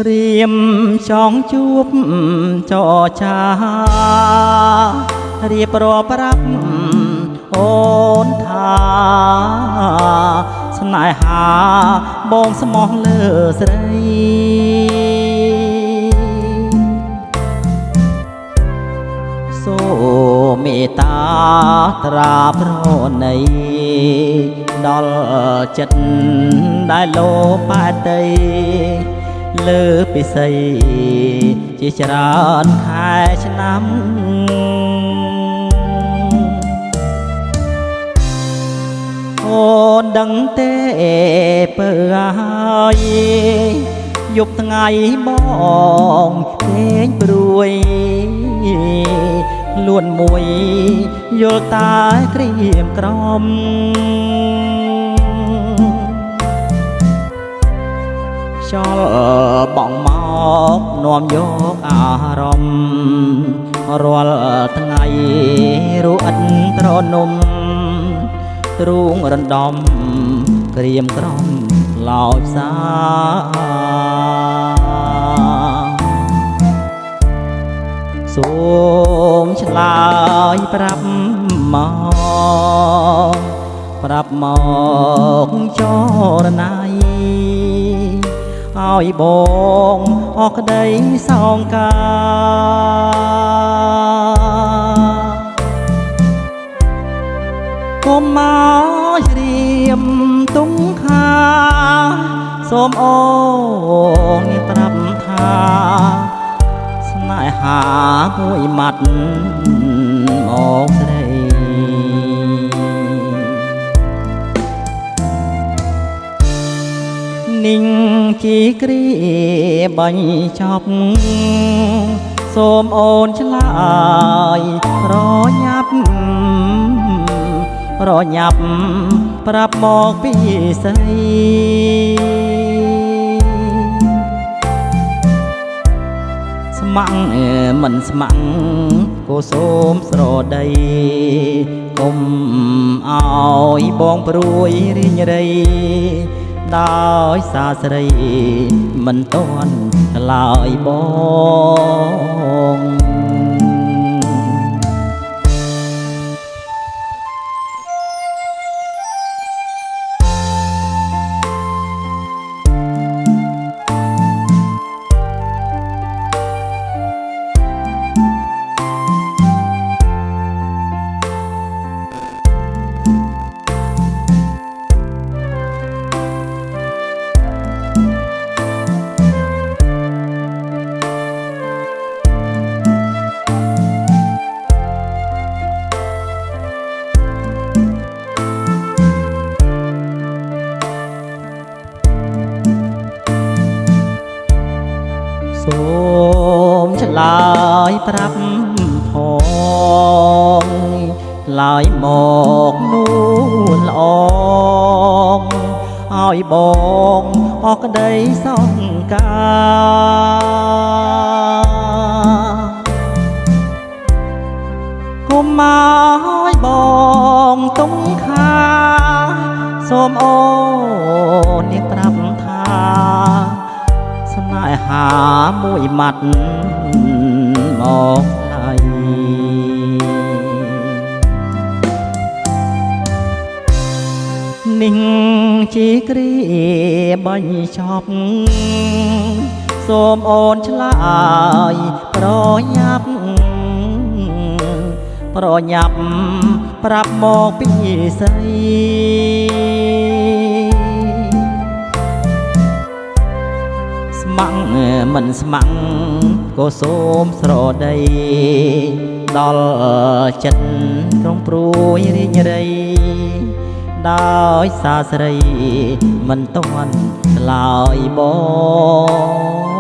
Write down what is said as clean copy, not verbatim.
រៀមចងជួបចរចារៀបរាប់ប្រាប់អូនថាស្នេហាបងស្មោះលើស្រីសូមមេត្តាត្រាប្រណីដល់ចិត្តដែលលោបែកតីលើពិសីជាច្រើនខែឆ្នាំអូនដឹងទេបើហើយយប់ថ្ងៃបងពេញព្រួយលួនមួយយល់តែក្រៀមក្រំខ្យល់បងមកនាំយកអារម្មណ៍រាល់ថ្ងៃរួអិនត្រនំទ្រូងរំដំក្រៀមក្រំឡោចសាសូមឆ្លើយប្រាប់មកចរណៃឲ្យបងអរក្តីសងការកុំមករៀមទុំខាសូមអូនប្រាប់ថាស្នេហាមួយម៉ាត់មកស្រីនិងជាគ្រាបាញ់ចប់សូមអូនឆ្លើយប្រញាប់ប្រាប់មកពីស្រីស្ម័គ្រមិនស្ម័គ្រក៏សូមស្រដីកុំឲ្យបងព្រួយរីងរៃដោយសារស្រីមិនតន់ឆ្លើយបងសូមឆ្លើយប្រាប់ផងឡើយមកនួនល្អឲ្យបងអរក្តីសងការកុំមកឲ្យបងទុំខាសូមអូននាងប្រាប់ថាស្នេហាមួយម៉ាត់មកថ្លៃនិងជាគ្រាបាញ់ចប់សូមអូនឆ្លើយប្រញាប់ប្រាប់មកពីស្រីស្ម័គ្រមិនស្ម័គ្រក៏សូមស្រដីដល់ចិត្តរងព្រួយរីងរៃដោយសារស្រីមិនតន់ឆ្លើយបង